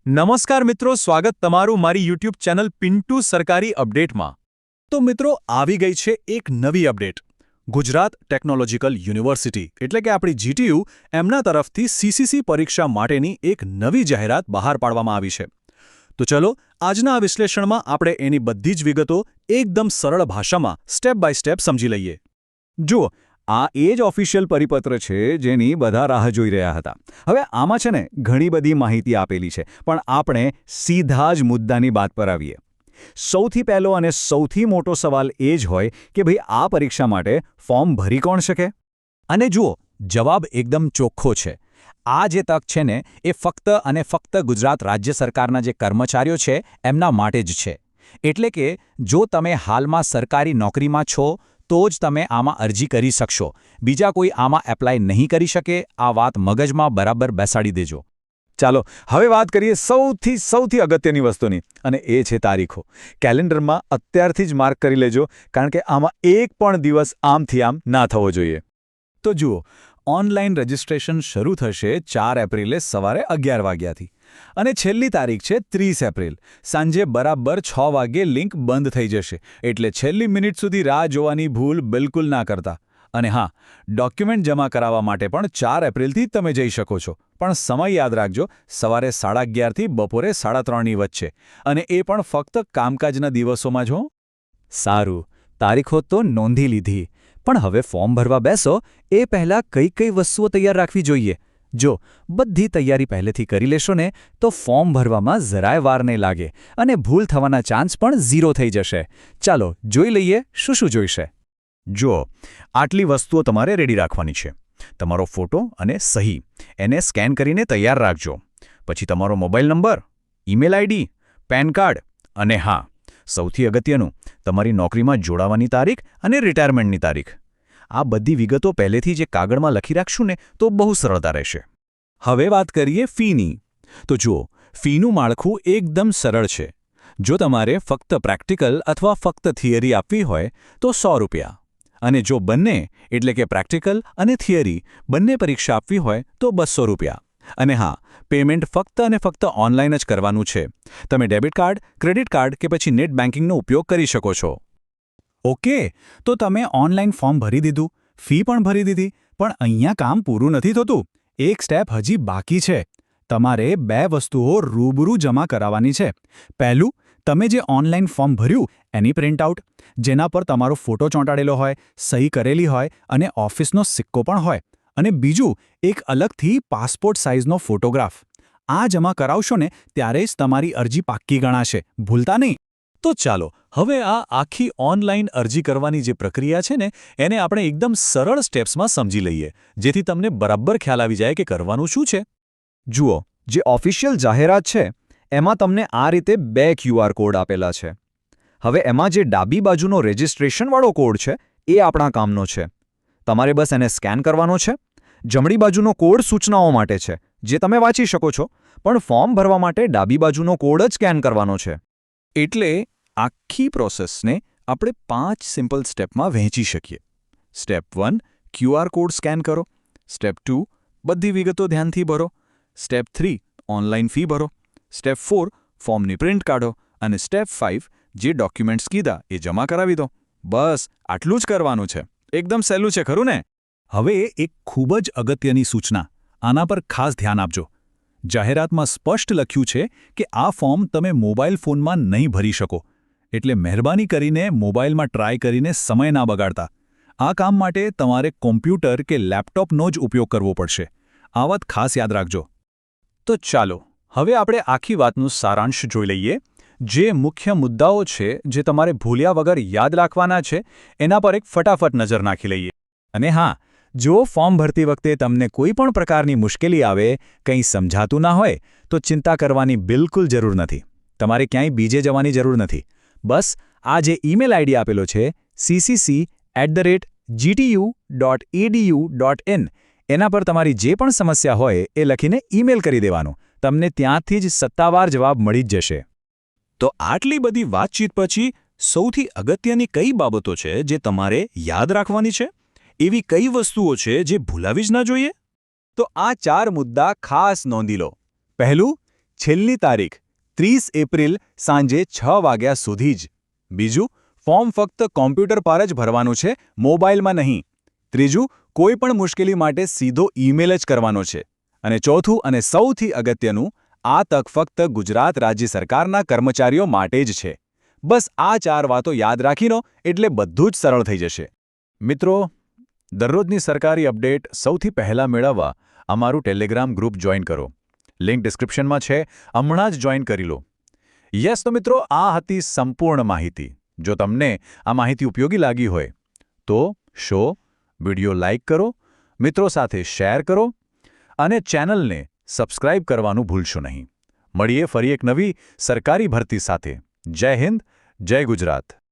નમસ્કાર મિત્રો, સ્વાગત તમારું મારી યુટ્યુબ ચેનલ પિન્ટુ સરકારી અપડેટમાં। તો મિત્રો, આવી ગઈ છે એક નવી અપડેટ। ગુજરાત ટેકનોલોજીકલ યુનિવર્સિટી એટલે કે આપણી જીટીયુ એમના તરફથી સીસીસી પરીક્ષા માટેની એક નવી જાહેરાત બહાર પાડવામાં આવી છે। તો ચલો આજના આ વિશ્લેષણમાં આપણે એની બધી જ વિગતો એકદમ સરળ ભાષામાં સ્ટેપ બાય સ્ટેપ સમજી લઈએ। જુઓ, આ એ જ ઓફિશિયલ પરિપત્ર છે જેની બધા રાહ જોઈ રહ્યા હતા। હવે આમાં છે ને ઘણી બધી માહિતી આપેલી છે, પણ આપણે સીધા જ મુદ્દાની વાત પર આવીએ। સૌથી પહેલો અને સૌથી મોટો સવાલ એ જ હોય કે ભાઈ આ પરીક્ષા માટે ફોર્મ ભરી કોણ શકે? અને જુઓ, જવાબ એકદમ ચોખ્ખો છે। આ જે તક છે ને એ ફક્ત અને ફક્ત ગુજરાત રાજ્ય સરકારના જે કર્મચારીઓ છે એમના માટે જ છે। એટલે કે જો તમે હાલમાં સરકારી નોકરીમાં છો તો જ તમે આમાં અરજી કરી શકશો, બીજા કોઈ આમાં એપ્લાય નહીં કરી શકે। આ વાત મગજમાં બરાબર બેસાડી દેજો। ચાલો હવે વાત કરીએ સૌથી અગત્યની વસ્તુની, અને એ છે તારીખો। કેલેન્ડરમાં અત્યારથી જ માર્ક કરી લેજો, કારણ કે આમાં એક પણ દિવસ આમથી આમ ના થવો જોઈએ। તો જુઓ, ઓનલાઈન રજિસ્ટ્રેશન શરૂ થશે 4 એપ્રિલે સવારે 11 વાગ્યાથી, અને છેલ્લી તારીખ છે 30 એપ્રિલ સાંજે બરાબર 6 વાગ્યે લિંક બંધ થઈ જશે। એટલે છેલ્લી મિનિટ સુધી રાહ જોવાની ભૂલ બિલકુલ ના કરતા। અને હા, ડોક્યુમેન્ટ જમા કરાવવા માટે પણ 4 એપ્રિલથી તમે જઈ શકો છો, પણ સમય યાદ રાખજો, સવારે 11:30થી બપોરે 3:30ની વચ્ચે, અને એ પણ ફક્ત કામકાજના દિવસોમાં જ હો। સારું, તારીખો તો નોંધી લીધી, પણ હવે ફોર્મ ભરવા બેસો એ પહેલાં કઈ વસ્તુઓ તૈયાર રાખવી જોઈએ? જો બધી તૈયારી પહેલેથી કરી લેશો ને તો ફોર્મ ભરવામાં જરાય વાર નહીં લાગે, અને ભૂલ થવાના ચાન્સ પણ 0 થઈ જશે। ચાલો જોઈ લઈએ શું જોઈશે। જુઓ, આટલી વસ્તુઓ તમારે રેડી રાખવાની છે। તમારો ફોટો અને સહી, એને સ્કેન કરીને તૈયાર રાખજો। પછી તમારો mobile number, email ID, PAN card, અને હા, સૌથી અગત્યનું, તમારી નોકરીમાં જોડાવાની તારીખ અને રિટાયરમેન્ટની તારીખ। આ બધી વિગતો પહેલેથી જે કાગળમાં લખી રાખશું ને તો બહુ સરળતા રહેશે। હવે વાત કરીએ ફીની। તો જુઓ, ફીનું માળખું એકદમ સરળ છે। જો તમારે ફક્ત પ્રેક્ટિકલ અથવા ફક્ત થિયરી આપવી હોય તો ₹100, અને જો બંને એટલે કે પ્રેક્ટિકલ અને થિયરી બંને પરીક્ષા આપવી હોય તો ₹200। અને હા, પેમેન્ટ ફક્ત અને ફક્ત ઓનલાઈન જ કરવાનું છે। તમે ડેબિટ કાર્ડ, ક્રેડિટ કાર્ડ કે પછી નેટ બેન્કિંગનો ઉપયોગ કરી શકો છો। ઓકે, તો તમે ઓનલાઈન ફોર્મ ભરી દીધું, ફી પણ ભરી દીધી, પણ અહીંયા કામ પૂરું નથી થતું। એક સ્ટેપ હજી બાકી છે। તમારે 2 વસ્તુઓ રૂબરૂ જમા કરાવવાની છે। પહેલું, તમે જે ઓનલાઈન ફોર્મ ભર્યું એની પ્રિન્ટઆઉટ, જેના પર તમારો ફોટો ચોંટાડેલો હોય, સહી કરેલી હોય અને ઓફિસનો સિક્કો પણ હોય, અને બીજું, એક અલગથી પાસપોર્ટ સાઇઝનો ફોટોગ્રાફ। આ જમા કરાવશો ને ત્યારે જ તમારી અરજી પાક્કી ગણાશે, ભૂલતા નહીં। તો ચાલો હવે આ આખી ઓનલાઈન અરજી કરવાની જે પ્રક્રિયા છે ને એને આપણે એકદમ સરળ સ્ટેપ્સમાં સમજી લઈએ, જેથી તમને બરાબર ખ્યાલ આવી જાય કે કરવાનું શું છે। જુઓ, જે ઓફિશિયલ જાહેરાત છે એમાં તમને આ રીતે 2 QR કોડ આપેલા છે। હવે એમાં જે ડાબી બાજુનો રજિસ્ટ્રેશનવાળો કોડ છે એ આપણા કામનો છે। તમારે બસ એને સ્કેન કરવાનો છે। જમણી બાજુનો કોડ સૂચનાઓ માટે છે, જે તમે વાંચી શકો છો, પણ ફોર્મ ભરવા માટે ડાબી બાજુનો કોડ જ સ્કેન કરવાનો છે। એટલે આખી પ્રોસેસને આપણે 5 સિમ્પલ સ્ટેપમાં વહેંચી શકીએ। સ્ટેપ 1, QR કોડ સ્કેન કરો। સ્ટેપ 2, બધી વિગતો ધ્યાનથી ભરો। સ્ટેપ 3, ઓનલાઈન ફી ભરો। સ્ટેપ 4, ફોર્મની પ્રિન્ટ કાઢો। અને સ્ટેપ 5, જે ડોક્યુમેન્ટ્સ કીધા એ જમા કરાવી દો। બસ આટલું જ કરવાનું છે। એકદમ સહેલું છે, ખરું ને? હવે એક ખૂબ જ અગત્યની સૂચના, આના પર ખાસ ધ્યાન આપજો। જાહેરાતમાં સ્પષ્ટ લખ્યું છે કે આ ફોર્મ તમે મોબાઈલ ફોનમાં નહીં ભરી શકો, એટલે મહેરબાની કરીને મોબાઈલમાં ટ્રાય કરીને સમય ના બગાડતા। આ કામ માટે તમારે કોમ્પ્યુટર કે લેપટોપનો જ ઉપયોગ કરવો પડશે। આ વાત ખાસ યાદ રાખજો। તો ચાલો હવે આપણે આખી વાતનું સારાંશ જોઈ લઈએ। જે મુખ્ય મુદ્દાઓ છે જે તમારે ભૂલ્યા વગર યાદ રાખવાના છે એના પર એક ફટાફટ નજર નાખી લઈએ। અને હા, જો ફોર્મ ભરતી વખતે તમને કોઈ પણ પ્રકારની મુશ્કેલી આવે, કંઈ સમજાતું ના હોય, તો ચિંતા કરવાની બિલકુલ જરૂર નથી। તમારે ક્યાંય બીજે જવાની જરૂર નથી। બસ આ જે ઈમેલ આઈડી આપેલો છે ccc@gtu.edu.in, એના પર તમારી જે પણ સમસ્યા હોય એ લખીને ઈમેલ કરી દેવાનો। તમને ત્યાંથી જ સત્તાવાર જવાબ મળી જ જશે। તો આટલી બધી વાતચીત પછી સૌથી અગત્યની કઈ બાબતો છે જે તમારે યાદ રાખવાની છે? એવી કઈ વસ્તુઓ છે જે ભૂલાવી જ ના જોઈએ? તો આ 4 મુદ્દા ખાસ નોંધી લો। પહેલું, છેલ્લી તારીખ 30 એપ્રિલ સાંજે 6 વાગ્યા સુધી જ. બીજું, ફોર્મ ફક્ત કોમ્પ્યુટર પર જ ભરવાનું છે, મોબાઈલમાં નહીં. ત્રીજું, કોઈ પણ મુશ્કેલી માટે સીધો ઈમેલ જ કરવાનો છે. અને ચોથું અને સૌથી અગત્યનું, આ તક ફક્ત ગુજરાત રાજ્ય સરકારના કર્મચારીઓ માટે જ છે. બસ આ 4 વાતો યાદ રાખીનો એટલે બધું જ સરળ થઈ જશે. મિત્રો, દરરોજની સરકારી અપડેટ સૌથી પહેલાં મેળવવા અમારું ટેલિગ્રામ ગ્રુપ જોઈન કરો. લિંક ડિસ્ક્રિપ્શનમાં છે, હમણાં જ જોઈન કરી લો. યસ, તો મિત્રો, આ હતી સંપૂર્ણ માહિતી. જો તમને આ માહિતી ઉપયોગી લાગી હોય તો વિડિયો લાઇક કરો, મિત્રો સાથે શેર કરો અને ચેનલને સબસ્ક્રાઇબ કરવાનું ભૂલશો નહીં. મળીએ ફરી એક નવી સરકારી ભરતી સાથે. જય હિન્દ, જય ગુજરાત.